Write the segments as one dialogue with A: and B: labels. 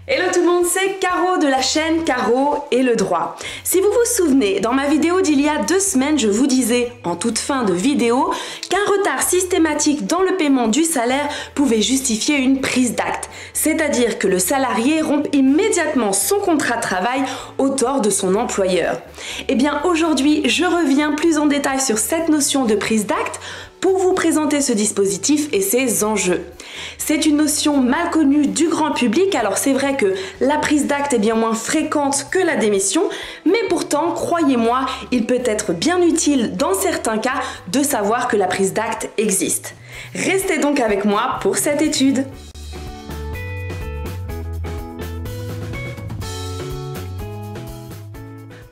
A: Hello tout le monde, c'est Caro de la chaîne Caro et le droit. Si vous vous souvenez, dans ma vidéo d'il y a 2 semaines, je vous disais en toute fin de vidéo qu'un retard systématique dans le paiement du salaire pouvait justifier une prise d'acte, c'est-à-dire que le salarié rompt immédiatement son contrat de travail au tort de son employeur. Eh bien aujourd'hui, je reviens plus en détail sur cette notion de prise d'acte pour vous présenter ce dispositif et ses enjeux. C'est une notion mal connue du grand public, alors c'est vrai que la prise d'acte est bien moins fréquente que la démission, mais pourtant, croyez-moi, il peut être bien utile dans certains cas de savoir que la prise d'acte existe. Restez donc avec moi pour cette étude.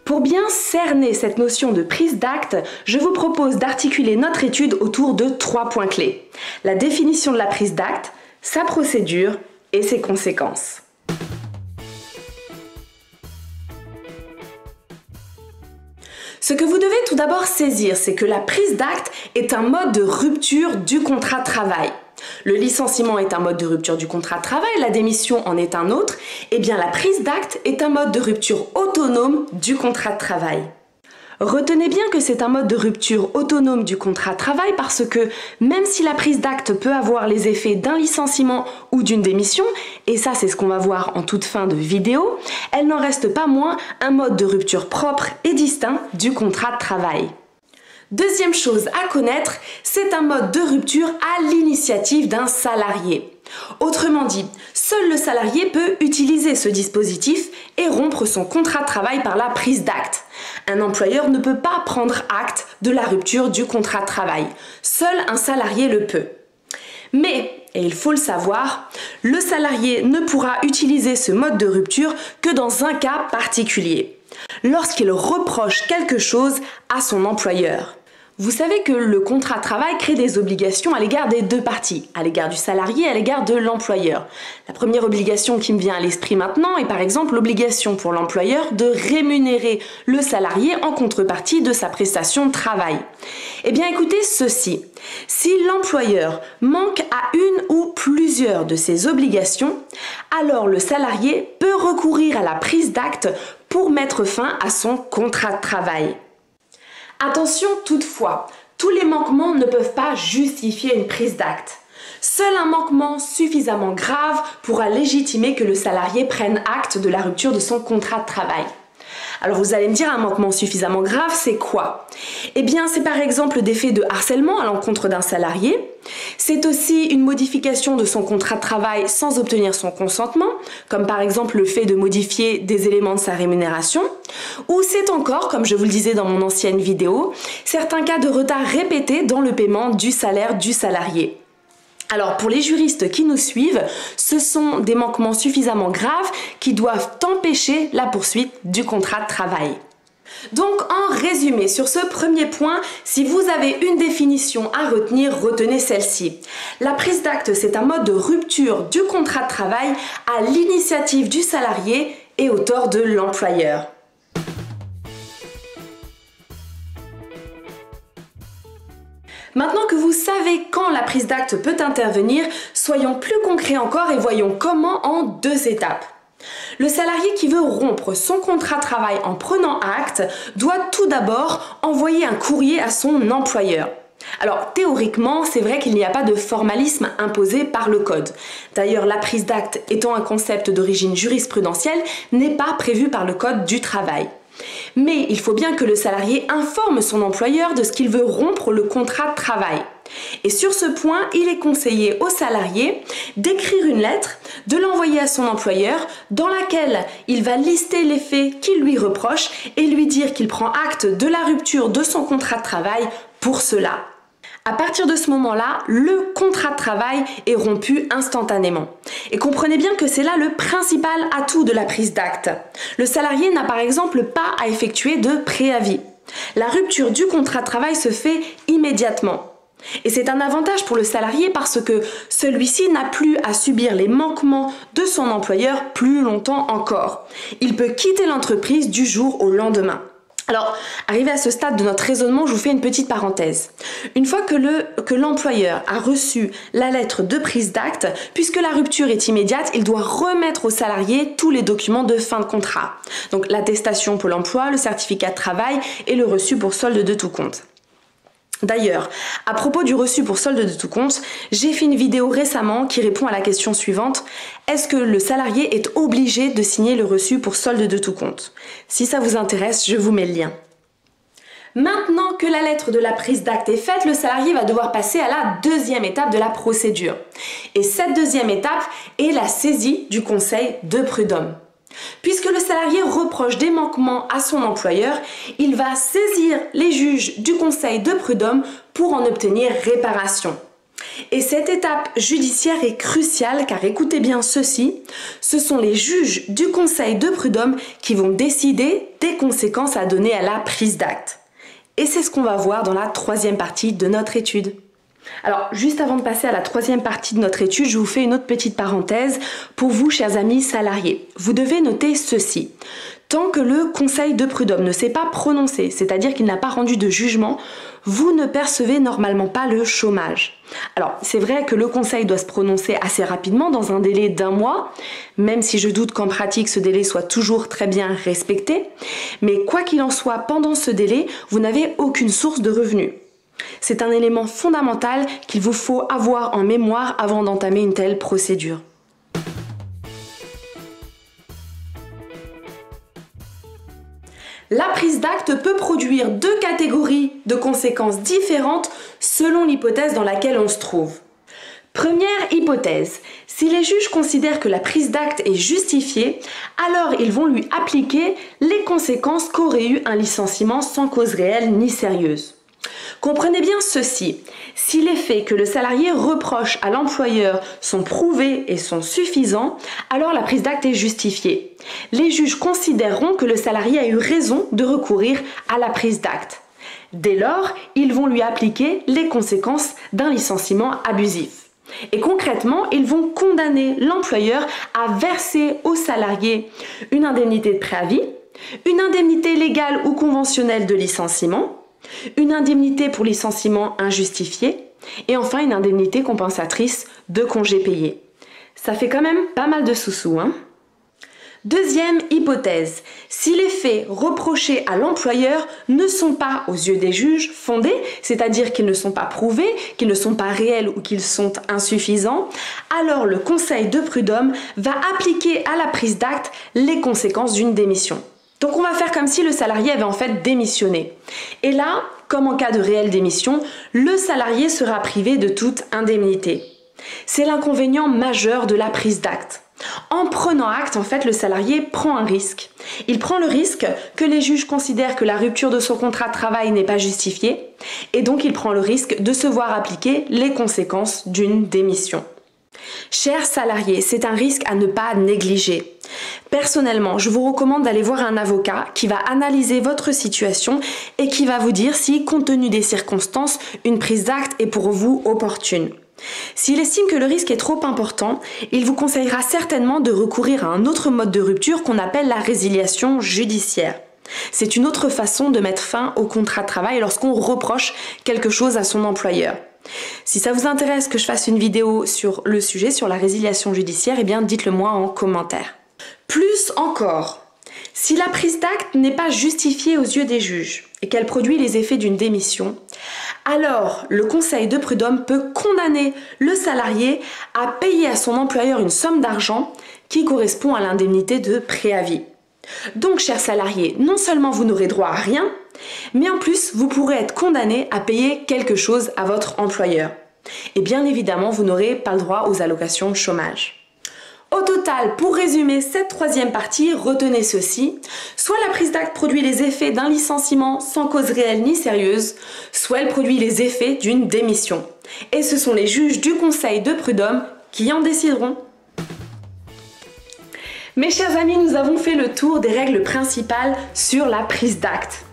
A: Pour bien cerner cette notion de prise d'acte, je vous propose d'articuler notre étude autour de 3 points clés. La définition de la prise d'acte, sa procédure et ses conséquences. Ce que vous devez tout d'abord saisir, c'est que la prise d'acte est un mode de rupture du contrat de travail. Le licenciement est un mode de rupture du contrat de travail, la démission en est un autre, et bien la prise d'acte est un mode de rupture autonome du contrat de travail. Retenez bien que c'est un mode de rupture autonome du contrat de travail parce que même si la prise d'acte peut avoir les effets d'un licenciement ou d'une démission, et ça c'est ce qu'on va voir en toute fin de vidéo, elle n'en reste pas moins un mode de rupture propre et distinct du contrat de travail. Deuxième chose à connaître, c'est un mode de rupture à l'initiative d'un salarié. Autrement dit, seul le salarié peut utiliser ce dispositif et rompre son contrat de travail par la prise d'acte. Un employeur ne peut pas prendre acte de la rupture du contrat de travail. Seul un salarié le peut. Mais, et il faut le savoir, le salarié ne pourra utiliser ce mode de rupture que dans un cas particulier, lorsqu'il reproche quelque chose à son employeur. Vous savez que le contrat de travail crée des obligations à l'égard des deux parties, à l'égard du salarié et à l'égard de l'employeur. La première obligation qui me vient à l'esprit maintenant est par exemple l'obligation pour l'employeur de rémunérer le salarié en contrepartie de sa prestation de travail. Eh bien écoutez ceci, si l'employeur manque à une ou plusieurs de ces obligations, alors le salarié peut recourir à la prise d'acte pour mettre fin à son contrat de travail. Attention toutefois, tous les manquements ne peuvent pas justifier une prise d'acte. Seul un manquement suffisamment grave pourra légitimer que le salarié prenne acte de la rupture de son contrat de travail. Alors vous allez me dire, un manquement suffisamment grave, c'est quoi? Eh bien, c'est par exemple des faits de harcèlement à l'encontre d'un salarié. C'est aussi une modification de son contrat de travail sans obtenir son consentement, comme par exemple le fait de modifier des éléments de sa rémunération. Ou c'est encore, comme je vous le disais dans mon ancienne vidéo, certains cas de retard répété dans le paiement du salaire du salarié. Alors pour les juristes qui nous suivent, ce sont des manquements suffisamment graves qui doivent empêcher la poursuite du contrat de travail. Donc en résumé, sur ce premier point, si vous avez une définition à retenir, retenez celle-ci. La prise d'acte, c'est un mode de rupture du contrat de travail à l'initiative du salarié et au tort de l'employeur. Maintenant que vous savez quand la prise d'acte peut intervenir, soyons plus concrets encore et voyons comment en 2 étapes. Le salarié qui veut rompre son contrat de travail en prenant acte doit tout d'abord envoyer un courrier à son employeur. Alors théoriquement, c'est vrai qu'il n'y a pas de formalisme imposé par le code. D'ailleurs, la prise d'acte étant un concept d'origine jurisprudentielle, n'est pas prévu par le code du travail. Mais il faut bien que le salarié informe son employeur de ce qu'il veut rompre le contrat de travail. Et sur ce point, il est conseillé au salarié d'écrire une lettre, de l'envoyer à son employeur dans laquelle il va lister les faits qu'il lui reproche et lui dire qu'il prend acte de la rupture de son contrat de travail pour cela. À partir de ce moment-là, le contrat de travail est rompu instantanément. Et comprenez bien que c'est là le principal atout de la prise d'acte. Le salarié n'a par exemple pas à effectuer de préavis. La rupture du contrat de travail se fait immédiatement. Et c'est un avantage pour le salarié parce que celui-ci n'a plus à subir les manquements de son employeur plus longtemps encore. Il peut quitter l'entreprise du jour au lendemain. Alors, arrivé à ce stade de notre raisonnement, je vous fais une petite parenthèse. Une fois que l'employeur a reçu la lettre de prise d'acte, puisque la rupture est immédiate, il doit remettre au salarié tous les documents de fin de contrat. Donc l'attestation Pôle emploi, le certificat de travail et le reçu pour solde de tout compte. D'ailleurs, à propos du reçu pour solde de tout compte, j'ai fait une vidéo récemment qui répond à la question suivante: est-ce que le salarié est obligé de signer le reçu pour solde de tout compte? Si ça vous intéresse, je vous mets le lien. Maintenant que la lettre de la prise d'acte est faite, le salarié va devoir passer à la deuxième étape de la procédure. Et cette deuxième étape est la saisie du conseil de prud'homme. Puisque le salarié reproche des manquements à son employeur, il va saisir les juges du conseil de prud'homme pour en obtenir réparation. Et cette étape judiciaire est cruciale car écoutez bien ceci, ce sont les juges du conseil de prud'homme qui vont décider des conséquences à donner à la prise d'acte. Et c'est ce qu'on va voir dans la troisième partie de notre étude. Alors, juste avant de passer à la troisième partie de notre étude, je vous fais une autre petite parenthèse pour vous, chers amis salariés. Vous devez noter ceci. Tant que le conseil de prud'homme ne s'est pas prononcé, c'est-à-dire qu'il n'a pas rendu de jugement, vous ne percevez normalement pas le chômage. Alors, c'est vrai que le conseil doit se prononcer assez rapidement, dans un délai d'1 mois, même si je doute qu'en pratique ce délai soit toujours très bien respecté. Mais quoi qu'il en soit, pendant ce délai, vous n'avez aucune source de revenus. C'est un élément fondamental qu'il vous faut avoir en mémoire avant d'entamer une telle procédure. La prise d'acte peut produire 2 catégories de conséquences différentes selon l'hypothèse dans laquelle on se trouve. Première hypothèse, si les juges considèrent que la prise d'acte est justifiée, alors ils vont lui appliquer les conséquences qu'aurait eu un licenciement sans cause réelle ni sérieuse. Comprenez bien ceci, si les faits que le salarié reproche à l'employeur sont prouvés et sont suffisants, alors la prise d'acte est justifiée. Les juges considéreront que le salarié a eu raison de recourir à la prise d'acte. Dès lors, ils vont lui appliquer les conséquences d'un licenciement abusif. Et concrètement, ils vont condamner l'employeur à verser au salarié une indemnité de préavis, une indemnité légale ou conventionnelle de licenciement, une indemnité pour licenciement injustifié et enfin une indemnité compensatrice de congés payés. Ça fait quand même pas mal de sous-sous, hein? Deuxième hypothèse, si les faits reprochés à l'employeur ne sont pas aux yeux des juges fondés, c'est-à-dire qu'ils ne sont pas prouvés, qu'ils ne sont pas réels ou qu'ils sont insuffisants, alors le conseil de prud'homme va appliquer à la prise d'acte les conséquences d'une démission. Donc on va faire comme si le salarié avait en fait démissionné. Et là, comme en cas de réelle démission, le salarié sera privé de toute indemnité. C'est l'inconvénient majeur de la prise d'acte. En prenant acte, en fait, le salarié prend un risque. Il prend le risque que les juges considèrent que la rupture de son contrat de travail n'est pas justifiée et donc il prend le risque de se voir appliquer les conséquences d'une démission. Chers salariés, c'est un risque à ne pas négliger. Personnellement, je vous recommande d'aller voir un avocat qui va analyser votre situation et qui va vous dire si, compte tenu des circonstances, une prise d'acte est pour vous opportune. S'il estime que le risque est trop important, il vous conseillera certainement de recourir à un autre mode de rupture qu'on appelle la résiliation judiciaire. C'est une autre façon de mettre fin au contrat de travail lorsqu'on reproche quelque chose à son employeur. Si ça vous intéresse que je fasse une vidéo sur le sujet, sur la résiliation judiciaire, eh bien dites-le moi en commentaire. Plus encore, si la prise d'acte n'est pas justifiée aux yeux des juges et qu'elle produit les effets d'une démission, alors le conseil de prud'homme peut condamner le salarié à payer à son employeur une somme d'argent qui correspond à l'indemnité de préavis. Donc, chers salariés, non seulement vous n'aurez droit à rien, mais en plus vous pourrez être condamné à payer quelque chose à votre employeur. Et bien évidemment, vous n'aurez pas le droit aux allocations chômage. Au total, pour résumer cette troisième partie, retenez ceci. Soit la prise d'acte produit les effets d'un licenciement sans cause réelle ni sérieuse, soit elle produit les effets d'une démission. Et ce sont les juges du conseil de prud'homme qui en décideront. Mes chers amis, nous avons fait le tour des règles principales sur la prise d'acte.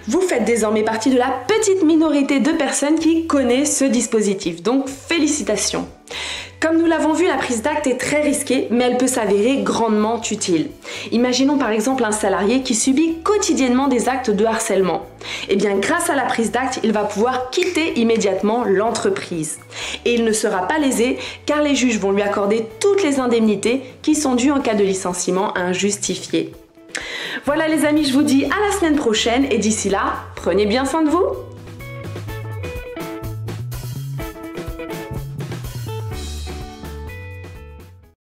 A: Vous faites désormais partie de la petite minorité de personnes qui connaissent ce dispositif, donc félicitations. Comme nous l'avons vu, la prise d'acte est très risquée, mais elle peut s'avérer grandement utile. Imaginons par exemple un salarié qui subit quotidiennement des actes de harcèlement. Eh bien, grâce à la prise d'acte, il va pouvoir quitter immédiatement l'entreprise. Et il ne sera pas lésé car les juges vont lui accorder toutes les indemnités qui sont dues en cas de licenciement injustifié. Voilà les amis, je vous dis à la semaine prochaine et d'ici là, prenez bien soin de vous.